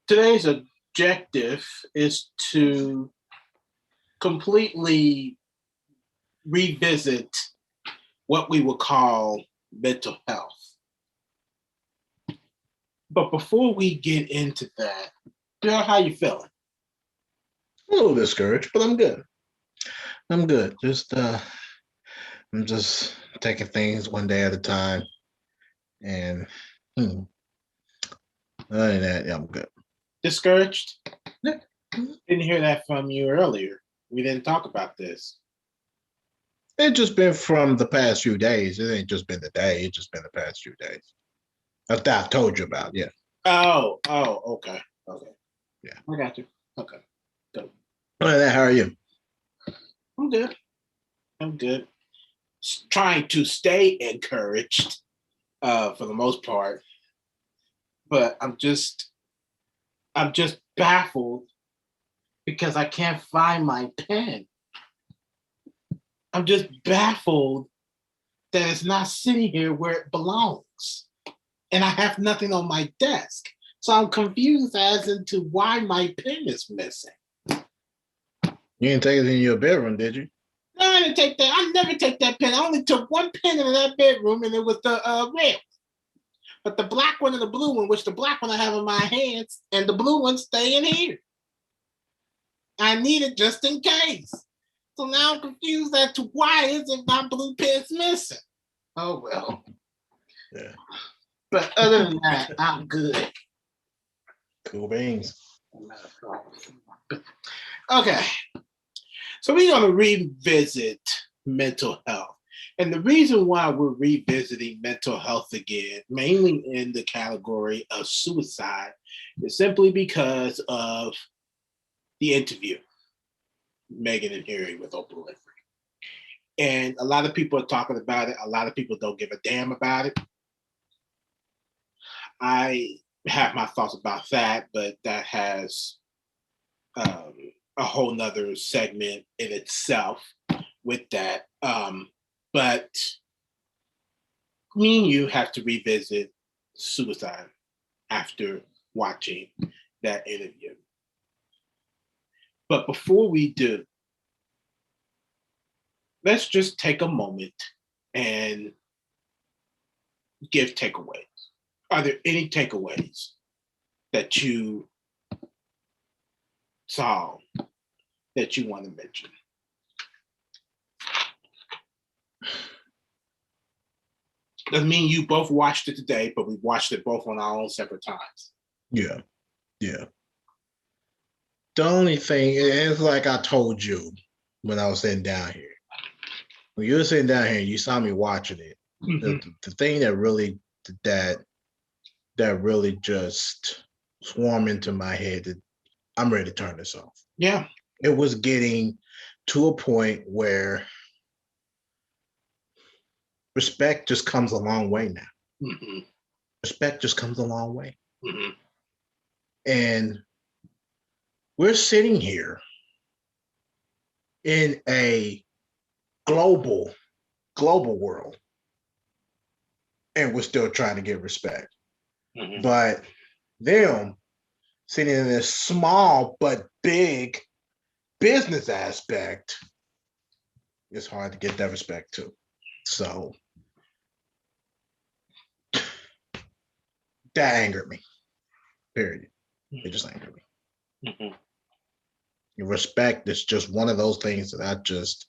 Today's objective is to completely revisit what we would call mental health. But before we get into that, Bill, how you feeling? A little discouraged, but I'm good. I'm good. I'm just taking things one day at a time, and hmm, other than that, yeah, I'm good. Discouraged? Yeah. Didn't hear that from you earlier. We didn't talk about this. It just been from the past few days. It ain't just been the day. It's just been the past few days. That I've told you about. Yeah, Okay. Okay. yeah. I got you. Okay. Good. Other than that, how are you? I'm good. I'm good. Trying to stay encouraged for the most part, but I'm just baffled because I can't find my pen. I'm just baffled that it's not sitting here where it belongs. And I have nothing on my desk. So I'm confused as into why my pen is missing. You didn't take it in your bedroom, did you? No, I didn't take that. I never take that pen. I only took one pen in that bedroom, and it was the red. But the black one and the blue one, which the black one I have in my hands, and the blue one stay in here. I need it just in case. So now I'm confused as to why isn't my blue pen's missing. Oh well. Yeah. But other than that, I'm good. Cool beans. Okay. So we're going to revisit mental health. And the reason why we're revisiting mental health again, mainly in the category of suicide, is simply because of the interview, Meghan and Harry with Oprah Winfrey. And a lot of people are talking about it. A lot of people don't give a damn about it. I have my thoughts about that, but that has a whole nother segment in itself with that. But me and you have to revisit suicide after watching that interview. But before we do, let's just take a moment and give takeaways. Are there any takeaways that you saw that you want to mention? Doesn't mean you both watched it today, but we watched it both on our own separate times. Yeah, yeah. The only thing is like I told you when I was sitting down here. When you were sitting down here, you saw me watching it. The thing that that really just swarmed into my head that I'm ready to turn this off. Yeah. It was getting to a point where respect just comes a long way now. Mm-hmm. Respect just comes a long way. Mm-hmm. And we're sitting here in a global world, and we're still trying to get respect. Mm-hmm. But them sitting in this small but big business aspect, it's hard to get that respect too. So that angered me. Period. It just angered me. Mm-hmm. Respect is just one of those things that I just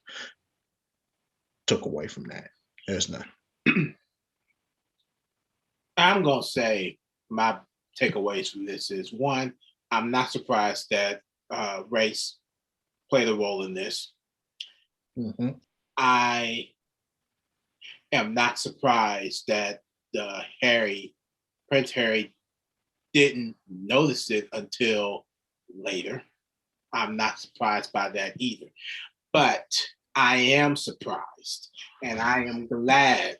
took away from that. There's none. I'm going to say my takeaways from this is one, I'm not surprised that race played a role in this. Mm-hmm. I am not surprised that Prince Harry didn't notice it until later. I'm not surprised by that either. But I am surprised and I am glad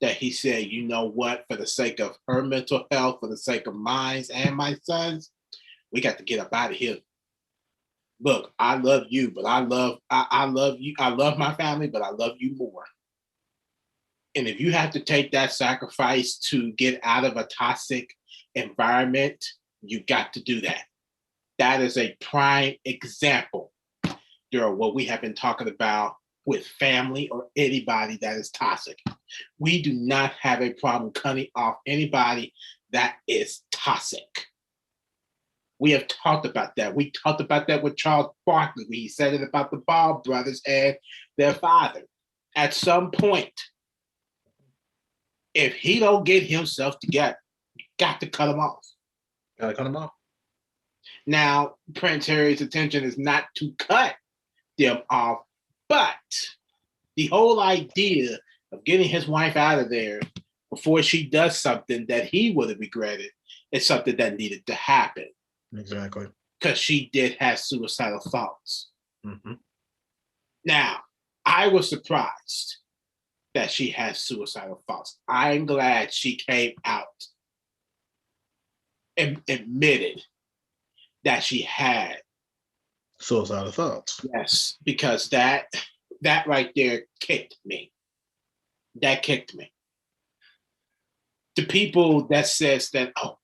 that he said, you know what, for the sake of her mental health, for the sake of mine and my son's, we got to get up out of here. Look, I love you, but I love you. I love my family, but I love you more. And if you have to take that sacrifice to get out of a toxic environment, You got to do that. That is a prime example, Darrell, what we have been talking about with family or anybody that is toxic. We do not have a problem cutting off anybody that is toxic. We have talked about that. We talked about that with Charles Barkley. He said it about the Ball brothers and their father. At some point, if he don't get himself together, you got to cut him off. Gotta cut him off. Now, Prince Harry's intention is not to cut them off, but the whole idea of getting his wife out of there before she does something that he would have regretted is something that needed to happen. Exactly. Because she did have suicidal thoughts. Mm-hmm. Now, I was surprised that she had suicidal thoughts. I'm glad she came out and admitted that she had suicidal thoughts. Yes, because that right there kicked me. That kicked me. The people that says that, oh,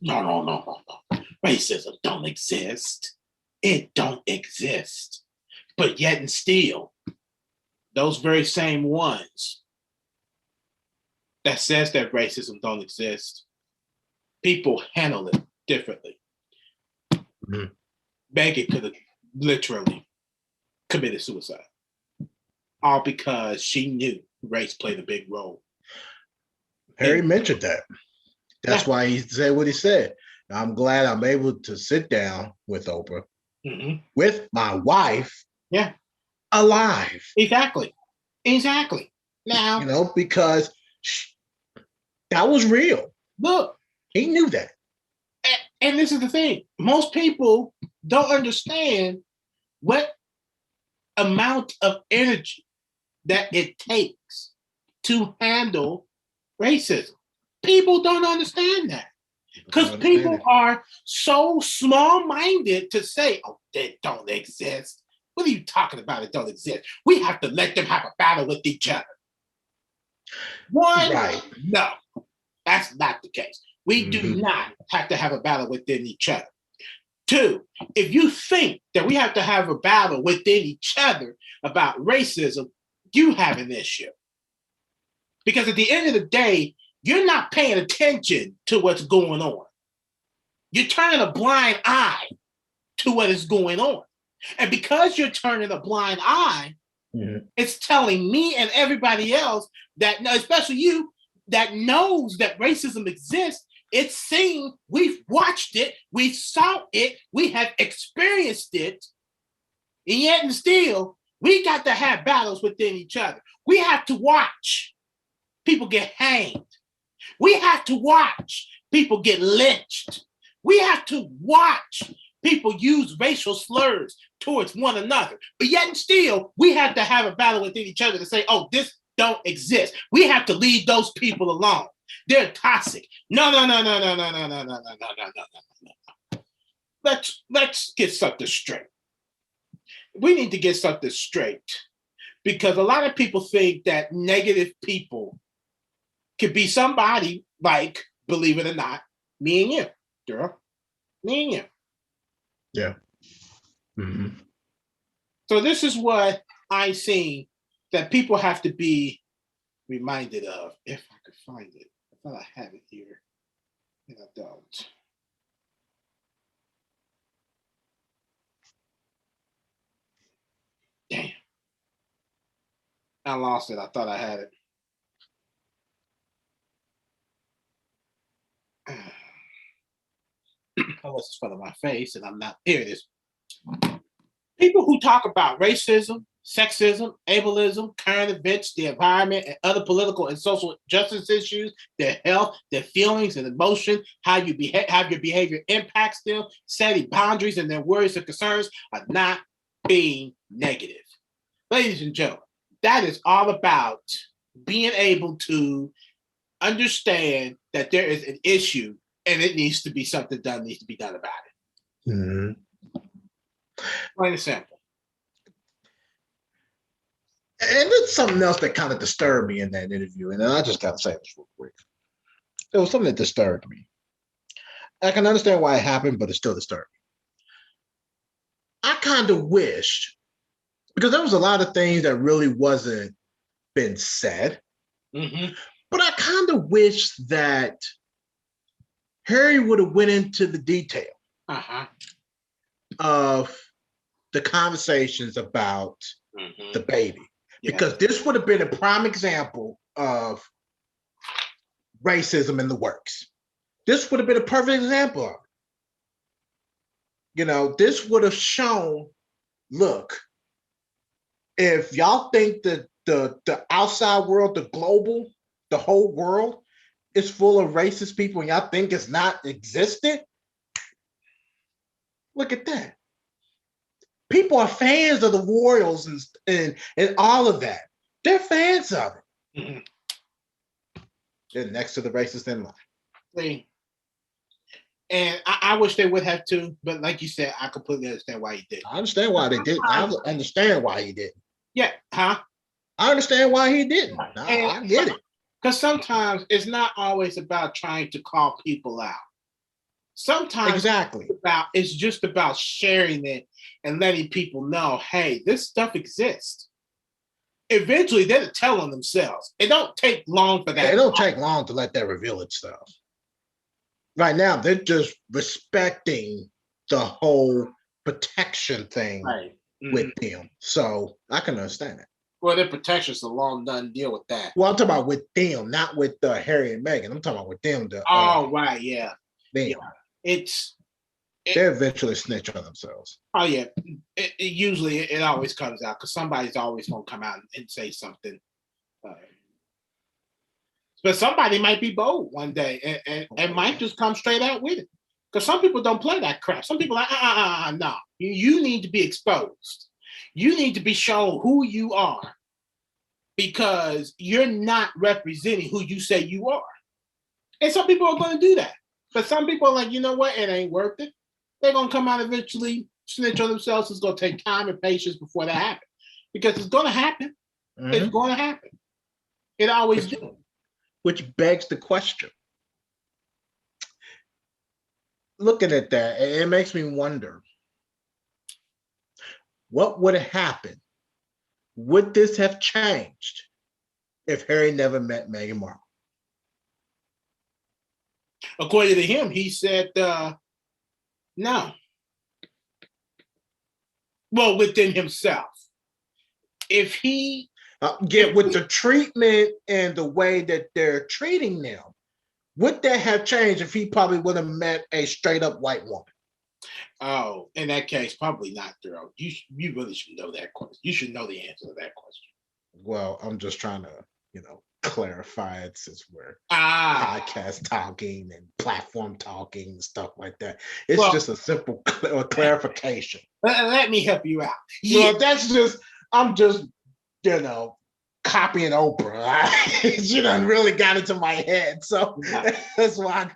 no. Racism don't exist. It don't exist. But yet and still, those very same ones that says that racism don't exist, people handle it differently. Mm-hmm. Megan could have literally committed suicide. All because she knew race played a big role. Harry mentioned that. That's why he said what he said. I'm glad I'm able to sit down with Oprah, with my wife, alive. Exactly. Now, because that was real. Look, he knew that. And this is the thing. Most people don't understand what amount of energy that it takes to handle racism. People don't understand that. Because people are so small-minded to say, oh, they don't exist. What are you talking about? It don't exist. We have to let them have a battle with each other. One, no, that's not the case. We do not have to have a battle within each other. Two, if you think that we have to have a battle within each other about racism, you have an issue. Because at the end of the day, you're not paying attention to what's going on. You're turning a blind eye to what is going on. And because you're turning a blind eye, it's telling me and everybody else that, especially you, that knows that racism exists. It's seen, we've watched it, we saw it, we have experienced it, and yet and still, we got to have battles within each other. We have to watch people get hanged. We have to watch people get lynched. We have to watch people use racial slurs towards one another. But yet and still, we have to have a battle within each other to say, oh, this don't exist. We have to leave those people alone. They're toxic. No. Let's get something straight. We need to get something straight because a lot of people think that negative people could be somebody like, believe it or not, me and you, girl. Me and you. Yeah. So this is what I see that people have to be reminded of. If I could find it. I thought I had it here, and I don't. Damn. I lost it. I thought I had it. Unless it's front of my face, and I'm not. Here it is. People who talk about racism, sexism, ableism, current events, the environment, and other political and social justice issues, their health, their feelings and emotions, how your behavior impacts them, setting boundaries and their worries and concerns are not being negative. Ladies and gentlemen, that is all about being able to understand that there is an issue and it needs to be something done, needs to be done about it. Plain and simple. And it's something else that kind of disturbed me in that interview. And I just got to say this real quick. There was something that disturbed me. I can understand why it happened, but it's still disturbing. I kind of wished, because there was a lot of things that really wasn't been said, Mm-hmm. but I kind of wish that Harry would have went into the detail Uh-huh. of the conversations about Mm-hmm. the baby, Yeah. because this would have been a prime example of racism in the works. This would have been a perfect example of it. You know, this would have shown, look, if y'all think that the outside world, the global, the whole world is full of racist people and y'all think it's not existent, look at that. People are fans of the Royals and all of that. They're fans of it. Mm-hmm. They're next to the racist in line. See, and I wish they would have too, but like you said, I completely understand why he did. I understand why they didn't. I understand why he didn't. Yeah, huh? I understand why he didn't. And I get it. because sometimes it's not always about trying to call people out. Sometimes Exactly. it's just about sharing it and letting people know, hey, this stuff exists. Eventually, they'll tell on themselves. It don't take long for that. It don't take long to let that reveal itself. Right now, they're just respecting the whole protection thing Right. with them. So I can understand that. Well, their protection's a long done deal with that. Well, I'm talking about with them, not with Harry and Meghan. I'm talking about with them. Right, yeah. Them. Yeah. They eventually snitch on themselves. Oh yeah, usually it always comes out because somebody's always gonna come out and say something. But somebody might be bold one day and might just come straight out with it. Because some people don't play that crap. Some people are like, no. You need to be exposed. You need to be shown who you are because you're not representing who you say you are. And some people are going to do that. But some people are like, you know what? It ain't worth it. They're going to come out eventually, snitch on themselves. It's going to take time and patience before that happens. Because it's going to happen. Mm-hmm. It's going to happen. It always does. Which begs the question. Looking at that, it makes me wonder, what would have happened? Would this have changed if Harry never met Meghan Markle? According to him, he said no. Well, within himself. If he with the treatment and the way that they're treating them, would that have changed if he probably would have met a straight up white woman? Oh, in that case, probably not, Darrell. You really should know that question. You should know the answer to that question. Well, I'm just trying to, clarify it since we're podcast talking and platform talking and stuff like that. It's just a simple clarification. Let me help you out. Yeah, I'm just, copying Oprah. She done really got into my head, so that's why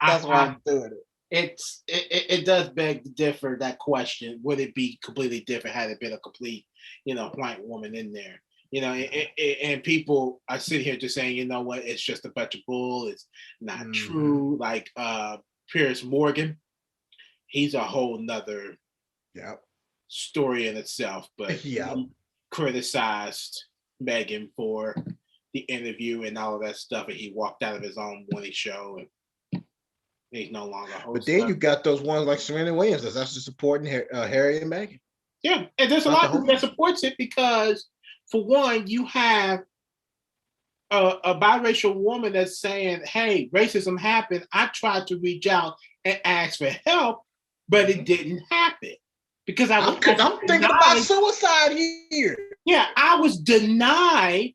I'm doing it. It does beg to differ, that question. Would it be completely different had it been a complete, white woman in there? And people are sitting here just saying, you know what, it's just a bunch of bull. It's not true. Like Piers Morgan, he's a whole nother story in itself. But he criticized Meghan for the interview and all of that stuff, and he walked out of his own morning show, and he's no longer hosting. But then you got those ones like Serena Williams that's actually supporting Harry and Meghan. Yeah, and there's a lot of people that supports it because, for one, you have a biracial woman that's saying, hey, racism happened. I tried to reach out and ask for help, but it didn't happen. Because I'm thinking about suicide here. Yeah, I was denied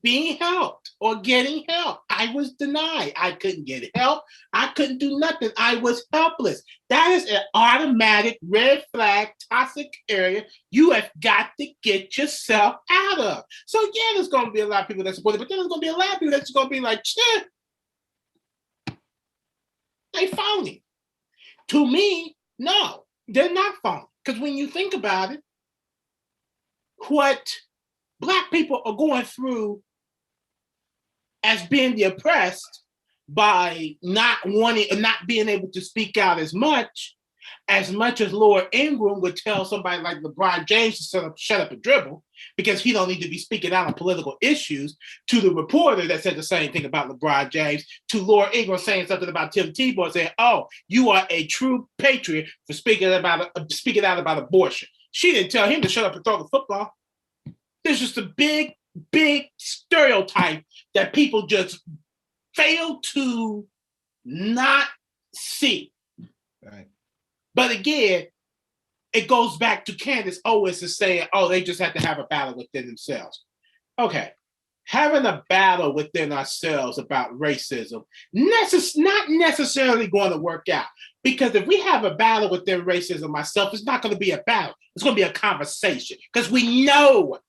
being helped or getting help. I was denied. I couldn't get help. I couldn't do nothing. I was helpless. That is an automatic red flag, toxic area you have got to get yourself out of. So yeah, there's going to be a lot of people that support it, but then there's going to be a lot of people that's going to be like, shit, they phony. To me, no, they're not phony. Because when you think about it, what Black people are going through as being the oppressed, by not being able to speak out as much as Laura Ingraham would tell somebody like LeBron James to shut up and dribble because he don't need to be speaking out on political issues, to the reporter that said the same thing about LeBron James, to Laura Ingraham saying something about Tim Tebow and saying, oh, you are a true patriot for speaking out about abortion. She didn't tell him to shut up and throw the football. There's just a big, big stereotype that people just fail to not see. Right. But again, it goes back to Candace Owens and saying, oh, they just have to have a battle within themselves. Okay, having a battle within ourselves about racism not necessarily going to work out. Because if we have a battle within racism myself, it's not going to be a battle. It's going to be a conversation. Because we know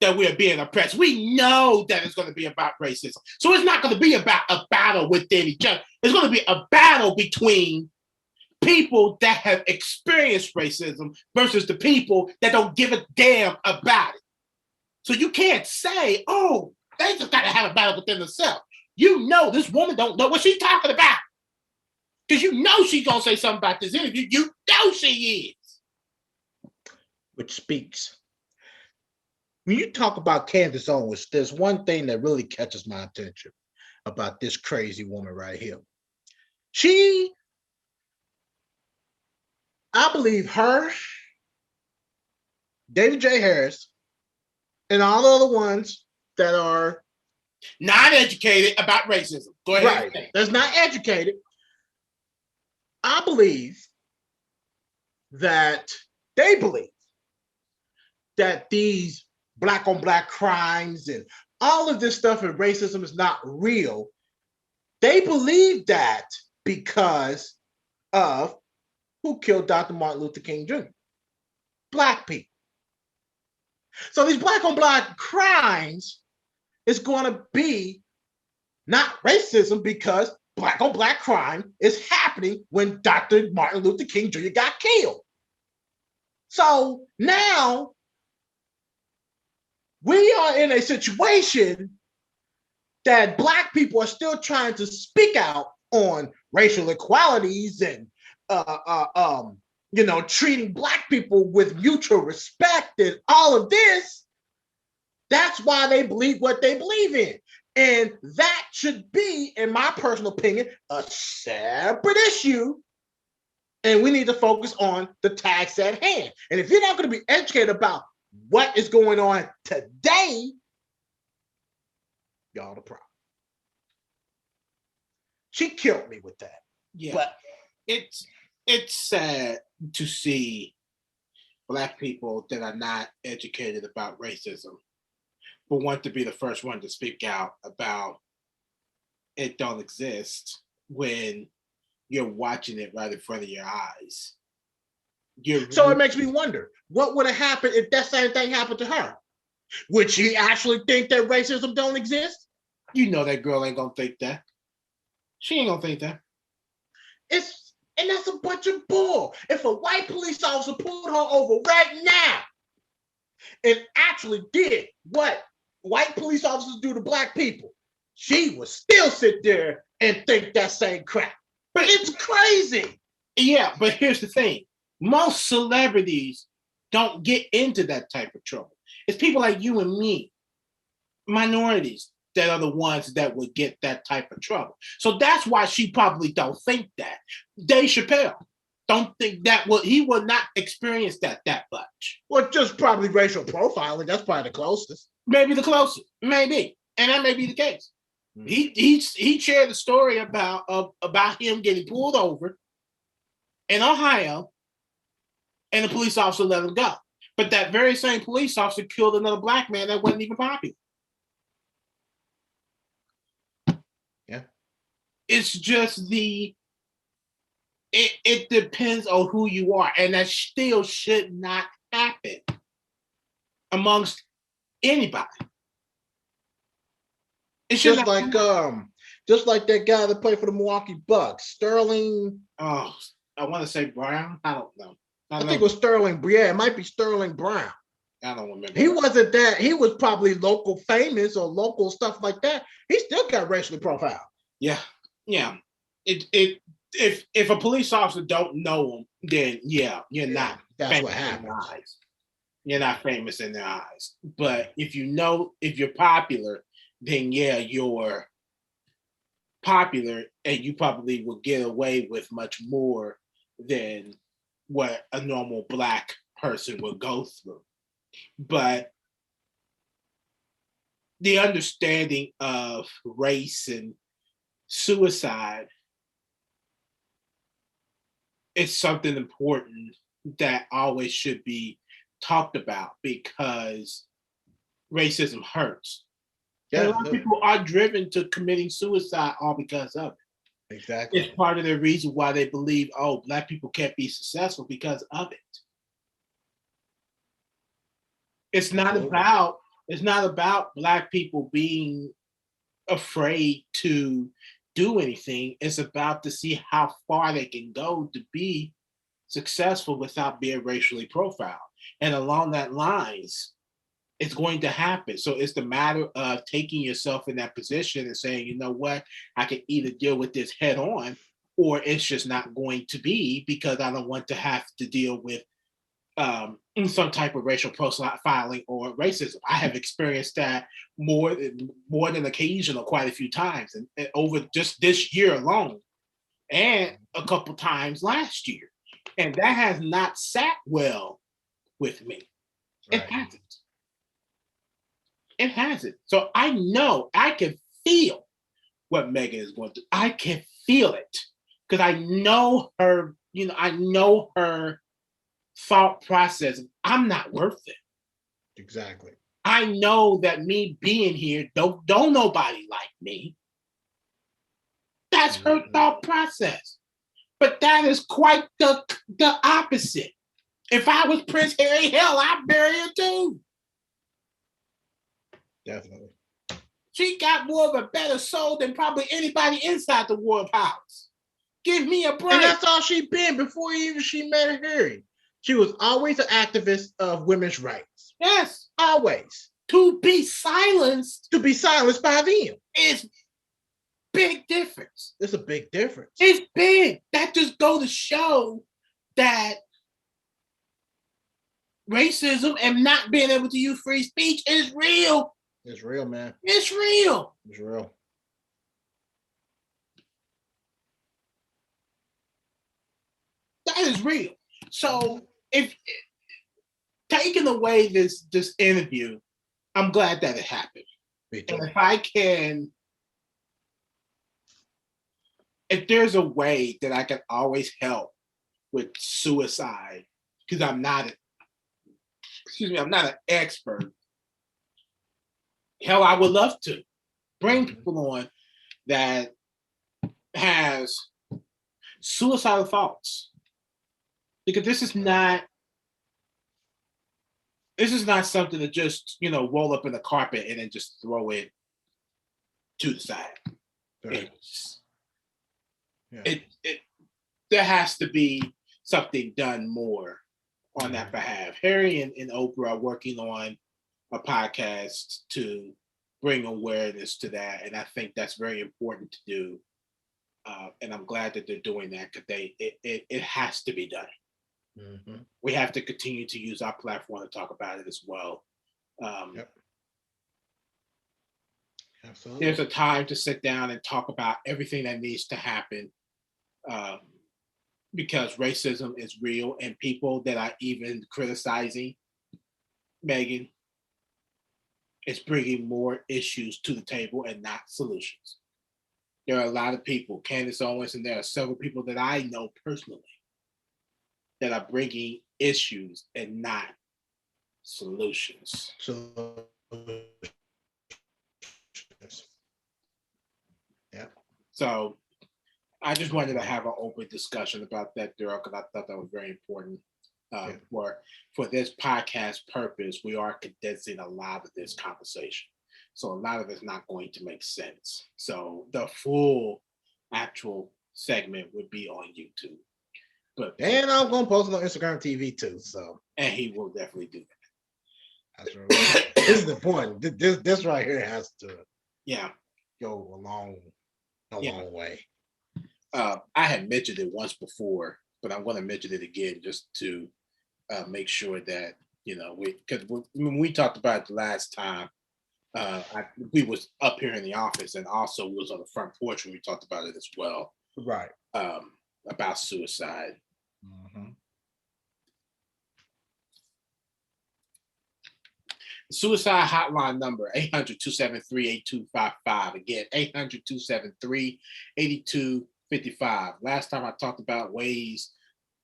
that we're being oppressed. We know that it's going to be about racism. So it's not going to be about a battle within each other. It's going to be a battle between people that have experienced racism versus the people that don't give a damn about it. So you can't say, oh, they just got to have a battle within themselves. You know this woman don't know what she's talking about. Because you know she's going to say something about this interview. You know she is. Which speaks. When you talk about Candace Owens, there's one thing that really catches my attention about this crazy woman right here. I believe her, David J. Harris, and all the other ones that are not educated about racism. Go ahead. Right. That's not educated. I believe that they believe that these black on black crimes and all of this stuff and racism is not real. They believe that because of who killed Dr. Martin Luther King Jr.? Black people. So these black on black crimes is going to be not racism because black on black crime is happening when Dr. Martin Luther King Jr. got killed. So now we are in a situation that black people are still trying to speak out on racial equalities and treating black people with mutual respect and all of this. That's why they believe what they believe in. And that should be, in my personal opinion, a separate issue. And we need to focus on the task at hand. And if you're not going to be educated about what is going on today, y'all the problem. She killed me with that. Yeah. But it's sad to see black people that are not educated about racism but want to be the first one to speak out about it don't exist when you're watching it right in front of your eyes. So it makes me wonder, what would have happened if that same thing happened to her? Would she actually think that racism don't exist? You know that girl ain't gonna think that. She ain't gonna think that. And that's a bunch of bull. If a white police officer pulled her over right now and actually did what white police officers do to black people, she would still sit there and think that same crap. But it's crazy. Yeah, but here's the thing. Most celebrities don't get into that type of trouble. It's people like you and me, minorities, that are the ones that would get that type of trouble. So that's why she probably don't think that. Dave Chappelle don't think that he will not experience that much. Well, just probably racial profiling. That's probably the closest. Maybe the closest. Maybe. And that may be the case. Mm-hmm. He shared the story about him getting pulled over in Ohio and the police officer let him go. But that very same police officer killed another black man that wasn't even popular. Yeah. It's just it depends on who you are. And that still should not happen amongst anybody. It's just like that guy that played for the Milwaukee Bucks, Sterling. Oh, I want to say Brown. I don't know. I think it was Sterling. Yeah, it might be Sterling Brown. I don't remember. He wasn't that. He was probably local famous or local stuff like that. He still got racially profiled. Yeah, Yeah. If a police officer don't know them, then yeah, you're not That's what famous in their happens. eyes. You're not famous in their eyes. But if you know, if you're popular, then yeah, you're popular, and you probably will get away with much more than what a normal black person would go through. But the understanding of race and suicide is something important that always should be talked about because racism hurts. And a Yeah, lot of people are driven to committing suicide all because of it. exactly. It's part of the reason why they believe, oh, black people can't be successful because of it. It's not Absolutely. about it's not about black people being afraid to do anything. It's about to see how far they can go to be successful without being racially profiled. And along that lines, it's going to happen. So it's the matter of taking yourself in that position and saying, you know what, I can either deal with this head on, or it's just not going to be because I don't want to have to deal with some type of racial profiling or racism. I have experienced that more than occasional quite a few times, and over just this year alone, and a couple times last year, and that has not sat well with me. It Right. hasn't. It hasn't. So I know I can feel what Megan is going through. I can feel it because I know her. You know, I know her thought process. I'm not worth it. Exactly. I know that me being here, don't nobody like me. That's her thought process. But that is quite the opposite. If I was Prince Harry, hell, I'd bury her too. Definitely. She got more of a better soul than probably anybody inside the Royal Palace. Give me a break. And that's all she been before even she met Harry. She was always an activist of women's rights. Yes. Always. To be silenced. To be silenced by them. Is big difference. It's a big difference. It's big. That just go to show that racism and not being able to use free speech is real. It's real, man. It's real. It's real. That is real. So if taking away this interview, I'm glad that it happened. And if I can, if there's a way that I can always help with suicide, because I'm not I'm not an expert. Hell, I would love to bring people on that has suicidal thoughts, because this is not something to just roll up in the carpet and then just throw it to the side. Right. There has to be something done more on that behalf. Harry and Oprah are working on a podcast to bring awareness to that, and I think that's very important to do. And I'm glad that they're doing that because it has to be done. Mm-hmm. We have to continue to use our platform to talk about it as well. Absolutely. There's a time to sit down and talk about everything that needs to happen, because racism is real, and people that are even criticizing Megan is bringing more issues to the table and not solutions. There are a lot of people, Candace Owens, and there are several people that I know personally that are bringing issues and not solutions. Yeah. So I just wanted to have an open discussion about that, Darrell, because I thought that was very important. For this podcast purpose, we are condensing a lot of this conversation. So a lot of it's not going to make sense. So the full actual segment would be on YouTube. And I'm going to post it on Instagram TV too. So, and he will definitely do that. That's right. This is the point. This right here has to go a long way. I had mentioned it once before, but I'm going to mention it again just to make sure that because when we talked about it the last time, we was up here in the office, and also we was on the front porch when we talked about it as well, Right. um, about suicide. Mhm. Suicide hotline number 800-273-8255. Again, 800-273-8255. Last time I talked about ways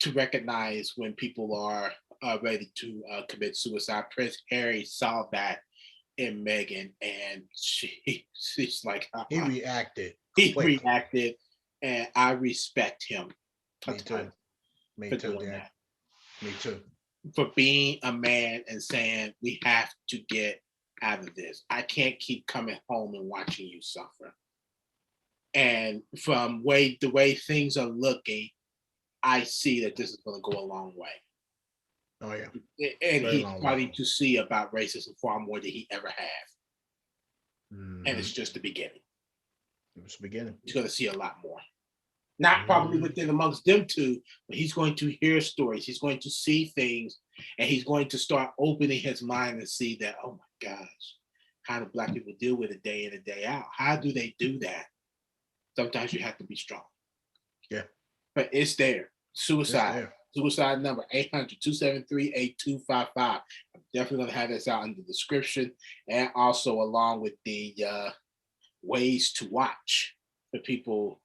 to recognize when people are ready to commit suicide. Prince Harry saw that in Megan, and she's like, He reacted he quickly. reacted, and I respect him Me too. Me for too, doing Dan. that, Me too. for being a man and saying we have to get out of this. I can't keep coming home and watching you suffer. And from the way things are looking, I see that this is going to go a long way. Oh yeah. And Very he's long way. starting to see about racism far more than he ever have. And it's Mhm. just the beginning. It was the beginning. He's going to see a lot more. Not probably Mhm. within amongst them two, but he's going to hear stories. He's going to see things, and he's going to start opening his mind and see that, oh my gosh, how do Black people deal with it day in and day out? How do they do that? Sometimes you have to be strong. Yeah. But it's there. It's Suicide. there. Suicide number 800-273-8255. I'm definitely going to have this out in the description, and also along with the ways to watch for people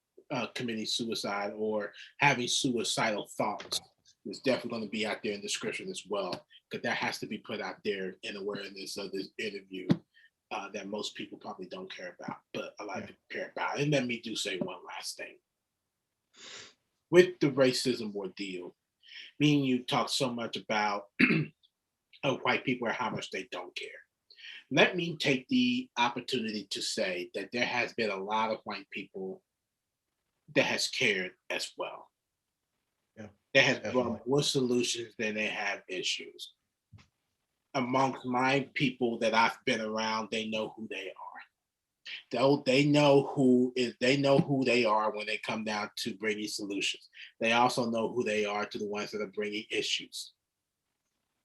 committing suicide or having suicidal thoughts. It's definitely going to be out there in the description as well, because that has to be put out there in awareness of this interview that most people probably don't care about, but a lot of Yeah. people care about. And let me do say one last thing. With the racism ordeal, me and you talk so much about white people and how much they don't care. Let me take the opportunity to say that there has been a lot of white people that has cared as well. Yeah. That has Definitely. brought more solutions than they have issues. Amongst my people that I've been around, they know who they are. They know who they are when they come down to bringing solutions. They also know who they are to the ones that are bringing issues.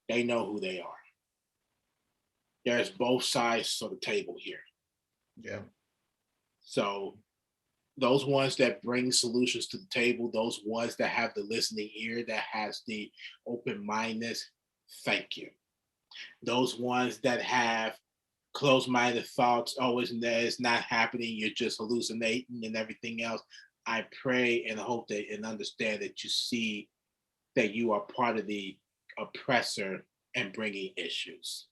They know who they are. There's both sides of the table here. Yeah. So those ones that bring solutions to the table, those ones that have the listening ear, that has the open mindedness, thank you. Those ones that have closed minded thoughts, oh, it's not happening, you're just hallucinating and everything else. I pray and hope that and understand that you see that you are part of the oppressor and bringing issues.